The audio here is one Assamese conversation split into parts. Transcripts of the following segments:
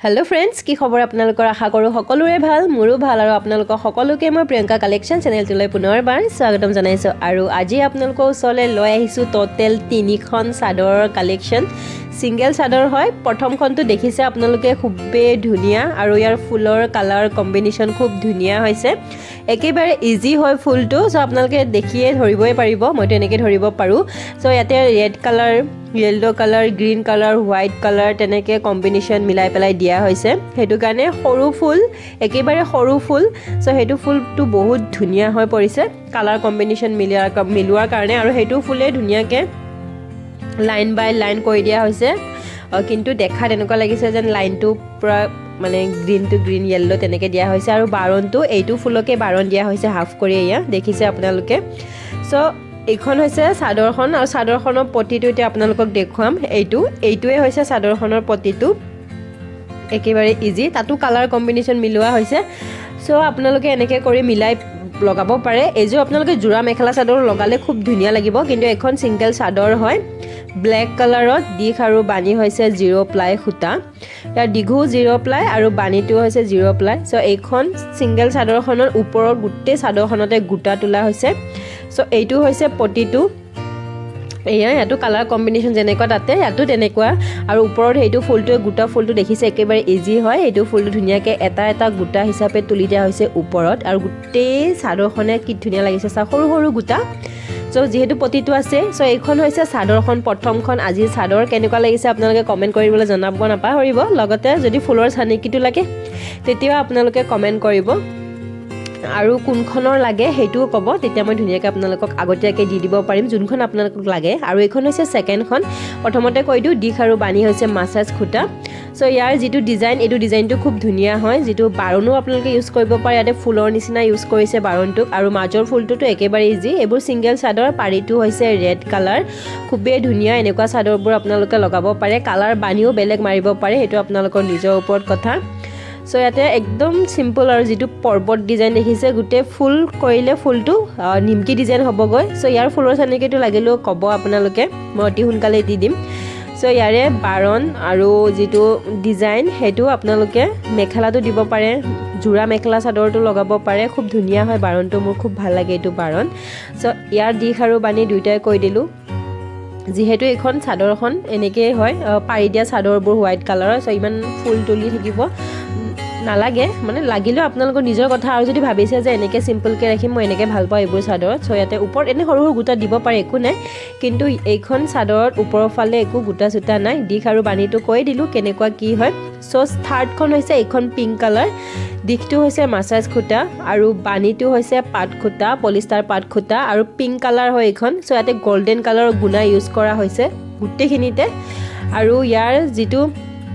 हेलो फ्रेंड्स की खबर आपनालोকৰ आशा करूँ সকলোৰে ভাল মোৰো ভাল আৰু আপোনালোকক সকলোকে মই প্ৰিয়ংকা কালেকশন চেনেলটোলৈ পুনৰবাৰ স্বাগতম জনাইছো আৰু আজি আপোনালোকৰ ওচৰলৈ লৈ আহিছো টোটেল 3খন চাদৰৰ কালেকশন সিঙ্গেল চাদৰ হয় প্ৰথমখনটো দেখিছে আপোনালোকে খুবেই ধুনিয়া আৰু ইয়াৰ ফুলৰ কালাৰ কম্বিনেশন খুব ধুনিয়া হৈছে একেবাৰে ইজি হয় ফুলটো সো আপোনালোকে দেখিয়ে ধৰিবই পাৰিব মইতো এনেকৈ ধৰিব পাৰো সো ইয়াতে red colour yellow colour green colour white colour तेनेके कॉम्बिनेशन मिलाई पेलाई दिया होइसे हेतु गाने सरू फुल एकेबारे सरू फुल सो हेतु फुलটো बहुत धुनिया হৈ পৰিছে কালাৰ কম্বিনেशन মিলোৱাৰ কাৰণে আৰু হেতু ফুলে ধুনিয়াকে লাইন বাই লাইন কৰি দিয়া হৈছে কিন্তু দেখা তেনেকুৱা লাগিছে যেন লাইনটো পুৰা মানে গ্ৰীন টু গ্ৰীন येलो তেনেকে দিয়া হৈছে আৰু বাৰণটো এইটো ফুলকে বাৰণ দিয়া হৈছে হাফ কৰি এয়া দেখিছে আপোনালোকে সো এইখন হৈছে চাদৰখন আৰু চাদৰখনৰ পটিটো এতিয়া আপোনালোকক দেখুৱাম এইটোৱে হৈছে চাদৰখনৰ পটিটো একেবাৰে ইজি তাতো কালাৰ কম্বিনেশন মিলোৱা হৈছে সো আপোনালোকে এনেকৈ কৰি মিলাই লগাব পাৰে এজো আপোনালোকে জোৰা মেখেলা চাদৰ লগালে খুব ধুনিয়া লাগিব কিন্তু এখন সিঙ্গেল চাদৰ হয় ব্ল্যাক কালাৰত দিখ আৰু বানি হৈছে 0 প্লাই খুটা ইয়াৰ দিঘু 0 প্লাই আৰু বানিটো হৈছে 0 প্লাই সো এইখন সিঙ্গেল চাদৰখনৰ ওপৰৰ গুটে চাদৰখনতে গুটা তোলা হৈছে সো এইটো হৈছে পটিটো ইয়াটো কালাৰ কম্বিনেশন যেনেকুৱা তাতে ইয়াটো তেনেকুৱা আৰু ওপৰত হেইটো ফুলটো গুটা ফুলটো দেখিছে একেবাৰে ইজি হয় এইটো ফুলটো ধুনিয়াকে এটা এটা গুটা হিচাপে তুলি দিয়া হৈছে ওপৰত আৰু গুটে চাদৰখনে কি ধুনিয়া লাগিছে সৰু সৰু গুটা সো যেহেতু পটিটো আছে সো এইখন হৈছে চাদৰখন প্ৰথমখন আজি চাদৰ কেনেকুৱা লাগিছে আপোনালোকে কমেন্ট কৰিবলৈ জনাব নাপাহৰিব লগতে যদি ফুলৰ চানিকিটো লাগে তেতিয়া আপোনালোকে কমেন্ট কৰিব আৰু কোনখনৰ লাগে হেইটো ক'ব তেতিয়া মই ধুনিয়াকৈ আপোনালোকক আগতীয়াকৈ দি দিব পাৰিম যোনখন আপোনালোকক লাগে আৰু এইখন হৈছে সেকেন্ডখন প্ৰথমতে কৈ দিও দিখ আৰু বানি হৈছে মাসাজ খুটা সো ইয়াৰ যেটো ডিজাইন এটো ডিজাইনটো খুব ধুনিয়া হয় যেটো বাৰণো আপোনালোকে ইউজ কৰিব পাৰে ইয়াতে ফুলৰ নিচিনা ইউজ কৰিছে বাৰণটোক আৰু মাজৰ ফুলটোটো একেবাৰে ইজি এবোৰ সিঙ্গেল চাদৰ পাৰিটো হৈছে ৰেড কালাৰ খুবেই ধুনিয়া এনেকুৱা চাদৰবোৰ আপোনালোকে লগাব পাৰে কালাৰ বানিও বেলেগ মাৰিব পাৰে হেতু আপোনালোকৰ নিজৰ ওপৰত কথা সো ইয়াতে একদম সিম্পল আৰু যেটো পৰ্বত ডিজাইন দেখিছে গুটে ফুল কৰিলে ফুলটো নিমকি ডিজাইন হ'বগৈ সো ইয়াৰ ফুলৰ চানিকেটো লাগিলেও ক'ব আপোনালোকে মই অতি সোনকালে দি দিম সো ইয়াৰে বাৰণ আৰু যেটো ডিজাইন হেতু আপোনালোকে মেখেলাটো দিব পাৰে জোৰা মেখেলা চাদৰটো লগাব পাৰে খুব ধুনিয়া হয় বাৰণটো মোৰ খুব ভাল লাগে এইটো বাৰণ সো ইয়াৰ দিখ আৰু বানি দুইটাই কৈ দিলো যেহেতু এখন চাদৰখন এনেকৈ হয় পাৰি দিয়া চাদৰবোৰ হোৱাইট কালাৰৰ সো ইমান ফুল তুলি থাকিব নালাগে মানে লাগিলেও আপোনালোকৰ নিজৰ কথা আৰু যদি ভাবিছে যে এনেকে সিম্পলকে ৰাখিম মই এনেকে ভাল পাওঁ এইবোৰ চাদৰ সো ইয়াতে ওপৰত এনে সৰু সৰু গুটা দিব পাৰে একো নাই কিন্তু এইখন চাদৰত ওপৰৰ ফালে একো গুটা সুটা নাই দিখ আৰু বানিটো কৈ দিলো কেনেকুৱা কি হয় সো থাৰ্ডখন হৈছে এইখন পিংক কালাৰ দিখটো হৈছে মাসাজ খুটা আৰু বানিটো হৈছে পাট খুটা পলিষ্টাৰ পাট খুটা আৰু পিংক কালাৰ হয় এইখন সো ইয়াতে গোল্ডেন কালাৰৰ গুণা ইউজ কৰা হৈছে গুটেখিনিতে আৰু ইয়াৰ যেটো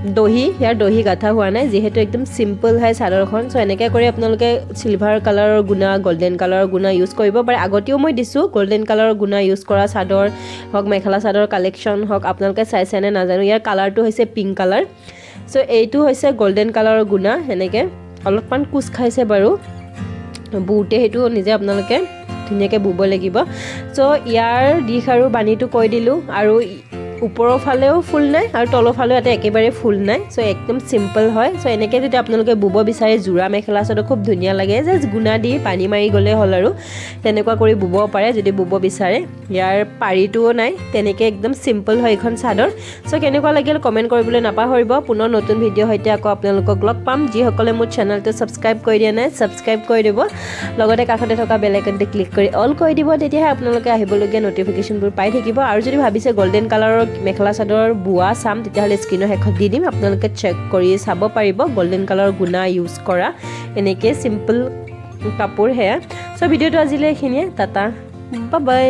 ইয়াৰ দহি গাঠা হোৱা নাই যেহেতু একদম সিম্পল হয় চাদৰখন সো এনেকৈ কৰি আপোনালোকে সিলভাৰ কালাৰৰ গুণা গোল্ডেন কালাৰৰ গুণা ইউজ কৰিব পাৰে আগতেও মই দিছো গোল্ডেন কালাৰৰ গুণা ইউজ কৰা চাদৰ হক মেখেলা চাদৰ কালেকশন হক আপোনালোকে চাইছেনে নাজানো ইয়াৰ কালাৰটো হৈছে পিংক কালাৰ সো এইটো হৈছে গোল্ডেন কালাৰৰ গুণা এনেকৈ অলপমান কুচ খাইছে বাৰু বুতে হেতু নিজে আপোনালোকে ধুনিয়াকৈ বুব লাগিব সো ইয়াৰ দিখ আৰু বানিটো কৈ দিলো আৰু ওপৰৰ ফালেও ফুল নাই আৰু তলৰ ফালেও এটা একেবাৰে ফুল নাই সো একদম সিম্পল হয় সো এনেকৈ যদি আপোনালোকে বুব বিচাৰে জোৰা মেখেলা চাদৰ খুব ধুনিয়া লাগে যে গুণা দি পানী মাৰি গলে হল আৰু তেনেকুৱা কৰি বুব পাৰে যদি বুব বিচাৰে ইয়াৰ পাৰিটোও নাই তেনেকৈ একদম সিম্পল হয় এখন চাদৰ সো কেনেকুৱা লাগিল কমেন্ট কৰিবলৈ নাপাহৰিব পুনৰ নতুন ভিডিঅ' হৈতে আকৌ আপোনালোকক লগ পাম যিসকলে মোৰ চেনেলটো সাবস্ক্ৰাইব কৰি দিয়া নাই সাবস্ক্ৰাইব কৰি দিব লগতে কাষতে থকা বেল আইকনটো ক্লিক কৰি অল কৰি দিব তেতিয়াহে আপোনালোকে আহিবলগীয়া নটিফিকেশনবোৰ পাই থাকিব আৰু যদি ভাবিছে গোল্ডেন কালাৰৰ মেখেলা চাদৰ বুৱা চাম তেতিয়াহলে স্ক্ৰিনৰ হেখত দি দিম আপোনালোকে চেক কৰি চাব পাৰিব গোল্ডেন কালাৰৰ গুণা ইউজ কৰা এনেকৈ সিম্পল কাপোৰ হেয়া সো ভিডিঅ'টো আজিলৈ এইখিনিয়ে টাটা বাই বাই